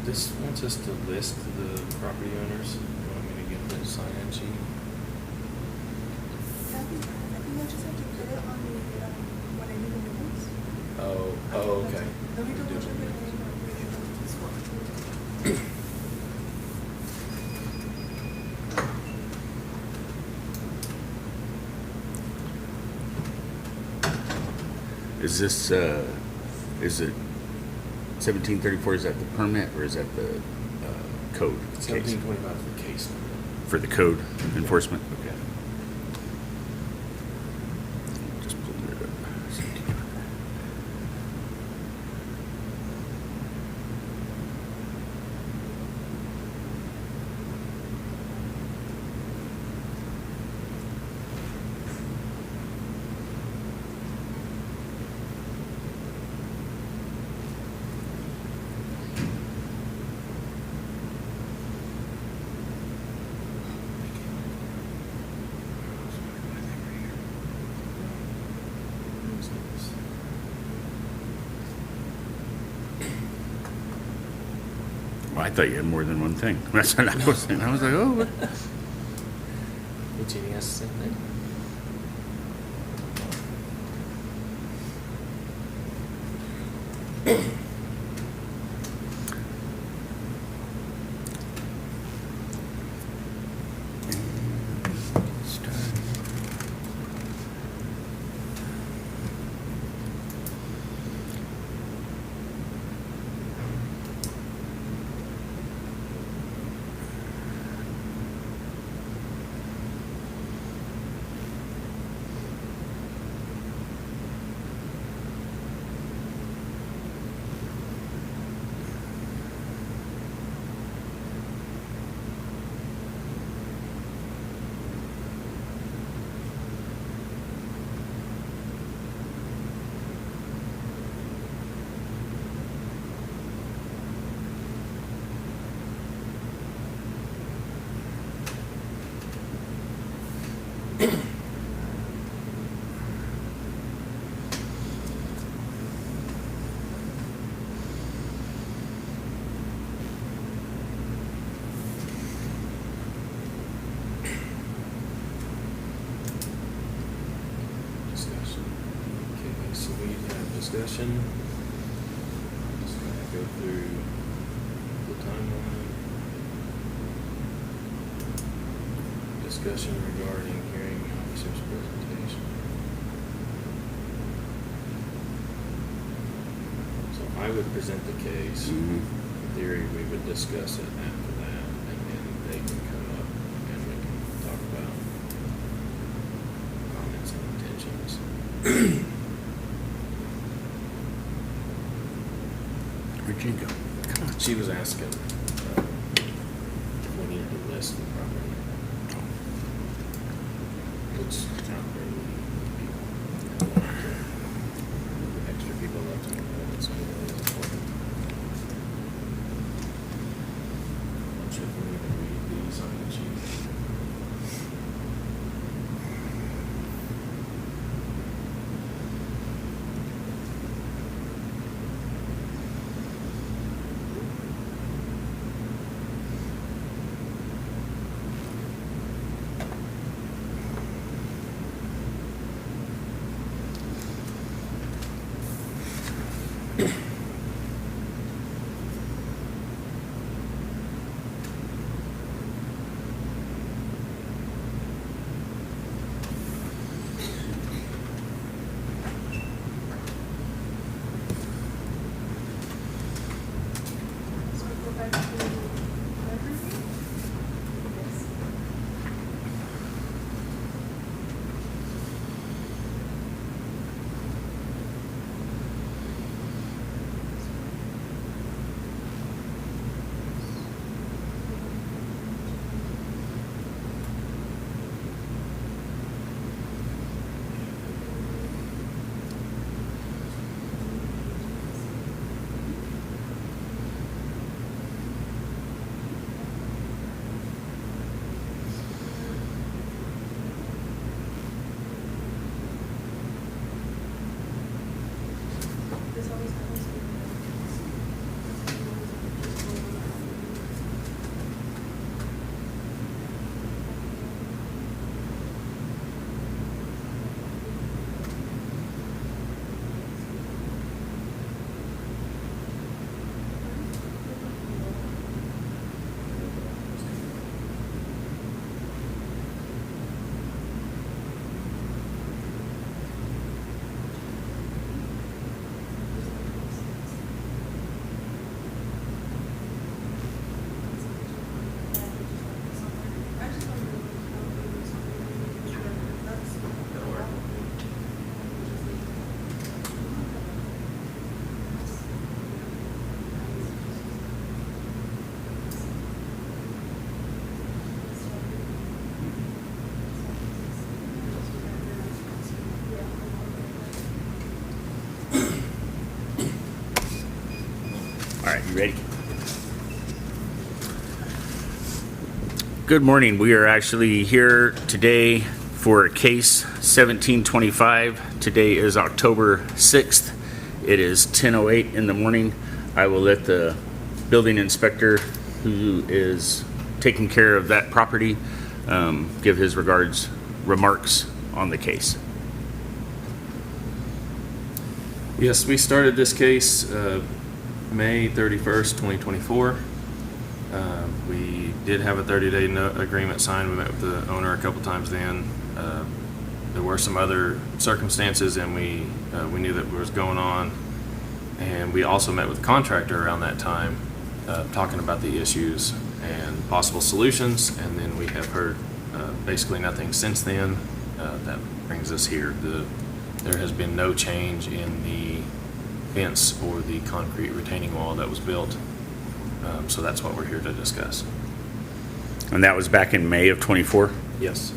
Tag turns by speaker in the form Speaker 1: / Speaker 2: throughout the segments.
Speaker 1: This wants us to list the property owners. You want me to get the sign-in sheet?
Speaker 2: I think I just have to put it on the, when I do the minutes.
Speaker 1: Oh, okay.
Speaker 2: Let me
Speaker 1: Do
Speaker 2: double
Speaker 1: it
Speaker 2: check
Speaker 1: in
Speaker 2: it.
Speaker 1: minutes.
Speaker 3: Is this, is it 1734, is that the permit or is that the code case?
Speaker 1: 1725 for the case number.
Speaker 3: For the code enforcement?
Speaker 1: Okay.
Speaker 3: Just pulling it up. Well, I thought you had more than one thing. That's what I was saying. I was like, oh, what?
Speaker 1: Did Jeannie ask the same thing? Discussion. Okay, so we have discussion. Just gonna go through the timeline. Discussion regarding hearing officer's presentation. So I would present the case.
Speaker 3: Mhm.
Speaker 1: In theory, we would discuss it after that, and then they can come up and we can talk about comments and intentions.
Speaker 3: Where'd you go? Come on.
Speaker 1: She was asking if we needed to list the property. Which not really people. Extra people love to know that it's really important. Not sure if we need to read these on the sheet.
Speaker 2: So I go back to library. Yes. This always happens.
Speaker 3: You ready? Good morning. We are actually here today for case 1725. Today is October 6th. It is 10:08 in the morning. I will let the building inspector who is taking care of that property give his remarks on the case.
Speaker 4: Yes, we started this case May 31st, 2024. We did have a 30-day agreement signed. We met with the owner a couple times then. There were some other circumstances, and we knew that what was going on. And we also met with the contractor around that time, talking about the issues and possible solutions. And then we have heard basically nothing since then. That brings us here. There has been no change in the fence or the concrete retaining wall that was built. So that's what we're here to discuss.
Speaker 3: And that was back in May of 24?
Speaker 4: Yes.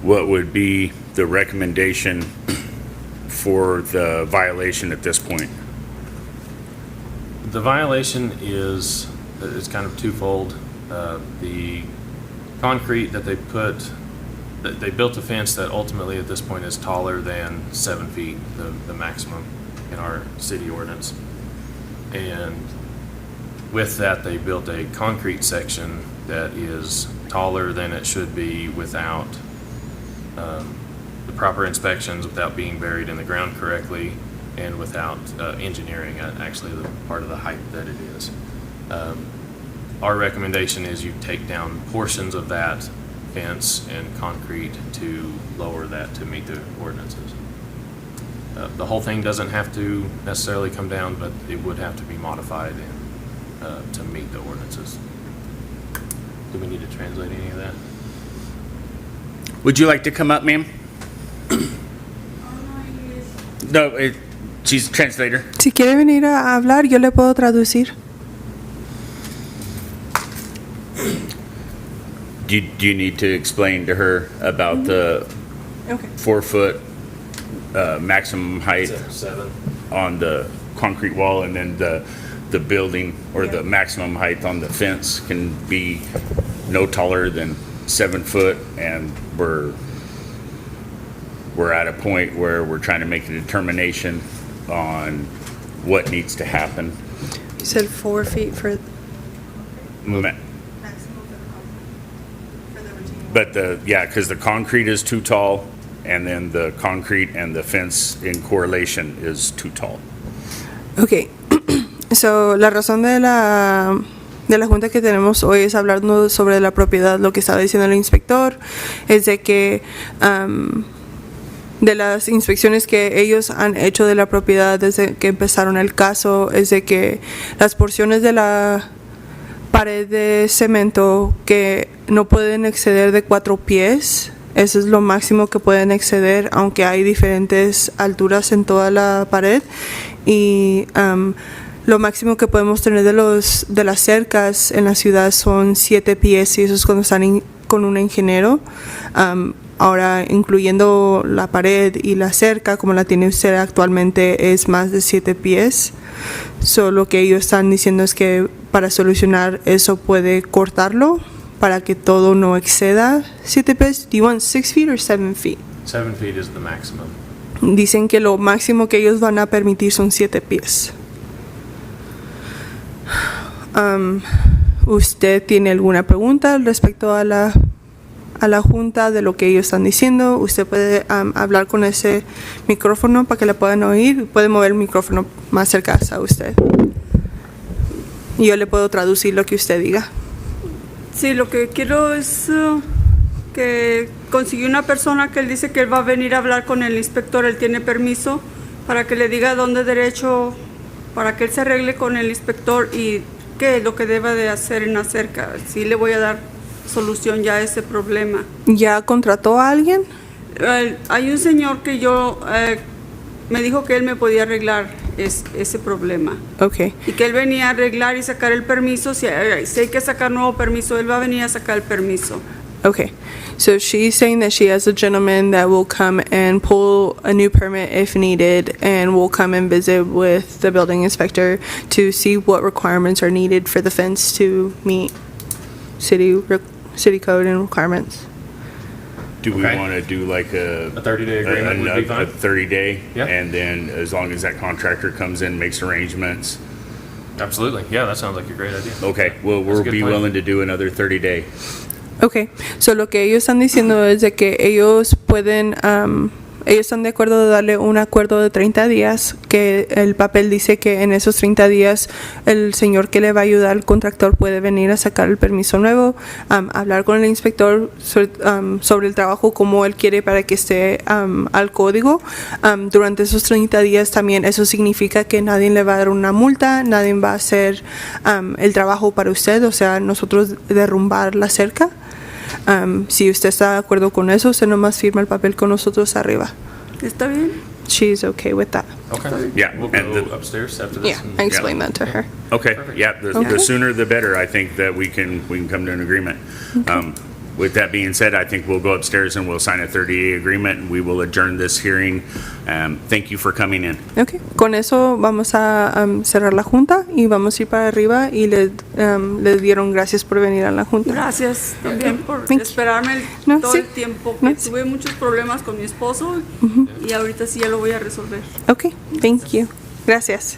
Speaker 3: What would be the recommendation for the violation at this point?
Speaker 4: The violation is kind of twofold. The concrete that they built a fence that ultimately at this point is taller than 7 feet, the maximum in our city ordinance. And with that, they built a concrete section that is taller than it should be without the proper inspections, without being buried in the ground correctly, and without engineering actually the part of the height that it is. Our recommendation is you take down portions of that fence and concrete to lower that to meet the ordinances. The whole thing doesn't have to necessarily come down, but it would have to be modified to meet the ordinances. Do we need to translate any of that?
Speaker 3: Would you like to come up, ma'am? No, she's a translator.
Speaker 2: Si quiere venir a hablar, yo le puedo traducir.
Speaker 3: Do you need to explain to her about the
Speaker 2: Okay.
Speaker 3: 4 foot maximum height
Speaker 4: 7.
Speaker 3: on the concrete wall, and then the building or the maximum height on the fence can be no taller than 7 foot, and we're at a point where we're trying to make a determination on what needs to happen.
Speaker 2: You said 4 feet for
Speaker 3: But because the concrete is too tall, and then the concrete and the fence in correlation is too tall.
Speaker 2: Ok, so la razón de la junta que tenemos hoy es hablando sobre la propiedad. Lo que estaba diciendo el inspector es de que de las inspecciones que ellos han hecho de la propiedad desde que empezaron el caso, es de que las porciones de la pared de cemento que no pueden exceder de 4 pies, eso es lo máximo que pueden exceder, aunque hay diferentes alturas en toda la pared, y lo máximo que podemos tener de las cercas en la ciudad son 7 pies, y eso es cuando están con un ingeniero. Ahora, incluyendo la pared y la cerca, como la tiene usted actualmente, es más de 7 pies. So, lo que ellos están diciendo es que para solucionar eso puede cortarlo para que todo no exceda 7 pies. Do you want 6 feet or 7 feet?
Speaker 4: 7 feet is the maximum.
Speaker 2: Dicen que lo máximo que ellos van a permitir son 7 pies. ¿Usted tiene alguna pregunta respecto a la junta de lo que ellos están diciendo? Usted puede hablar con ese micrófono para que le puedan oír. Puede mover el micrófono más cerca a usted. Y yo le puedo traducir lo que usted diga.
Speaker 5: Sí, lo que quiero es que consiguió una persona que él dice que él va a venir a hablar con el inspector. Él tiene permiso para que le diga dónde derecho, para que él se arregle con el inspector y qué es lo que debe de hacer en la cerca. Sí le voy a dar solución ya a ese problema.
Speaker 2: ¿Ya contrató a alguien?
Speaker 5: Hay un señor que me dijo que él me podía arreglar ese problema.
Speaker 2: Okay.
Speaker 5: Y que él venía a arreglar y sacar el permiso. Si hay que sacar nuevo permiso, él va a venir a sacar el permiso.
Speaker 2: Okay, so she's saying that she has a gentleman that will come and pull a new permit if needed, and will come and visit with the building inspector to see what requirements are needed for the fence to meet city code and requirements.
Speaker 3: Do we
Speaker 4: Okay.
Speaker 3: want to do like
Speaker 4: A 30-day agreement would be
Speaker 3: a
Speaker 4: fine?
Speaker 3: 30-day?
Speaker 4: Yeah.
Speaker 3: And then as long as that contractor comes in, makes arrangements,
Speaker 4: Absolutely. Yeah, that sounds like a great idea.
Speaker 3: okay, well,
Speaker 4: That's a
Speaker 3: we'll
Speaker 4: good
Speaker 3: be
Speaker 4: plan.
Speaker 3: willing to do another 30-day.
Speaker 2: Okay, so lo que ellos están diciendo es de que ellos pueden, ellos están de acuerdo de darle un acuerdo de 30 días, que el papel dice que en esos 30 días el señor que le va a ayudar, el contractor, puede venir a sacar el permiso nuevo, hablar con el inspector sobre el trabajo como él quiere para que esté al código. Durante esos 30 días también eso significa que nadie le va a dar una multa, nadie va a hacer el trabajo para usted, o sea, nosotros derrumbar la cerca. Si usted está de acuerdo con eso, usted nomás firma el papel con nosotros arriba.
Speaker 5: ¿Está bien?
Speaker 2: She's okay with that.
Speaker 4: Okay.
Speaker 3: Yeah,
Speaker 4: We'll
Speaker 3: and
Speaker 4: go
Speaker 3: the-
Speaker 4: upstairs after this.
Speaker 2: Yeah,
Speaker 4: and-
Speaker 2: I explained that to her.
Speaker 3: Okay, yeah, the
Speaker 2: Okay.
Speaker 3: sooner the better, I think that we can come to an agreement. With that being said, I think we'll go upstairs and we'll sign a 30-day agreement, and we will adjourn this hearing. Thank you for coming in.
Speaker 2: Okay, con eso vamos a cerrar la junta y vamos a ir para arriba y le dieron gracias por venir a la junta.
Speaker 5: Gracias también por
Speaker 2: Thank you.
Speaker 5: esperarme
Speaker 2: No,
Speaker 5: todo
Speaker 2: sí.
Speaker 5: el tiempo.
Speaker 2: No,
Speaker 5: Que
Speaker 2: sí.
Speaker 5: tuve muchos problemas con mi esposo y ahorita sí ya lo voy a resolver.
Speaker 2: Okay, thank you. Gracias.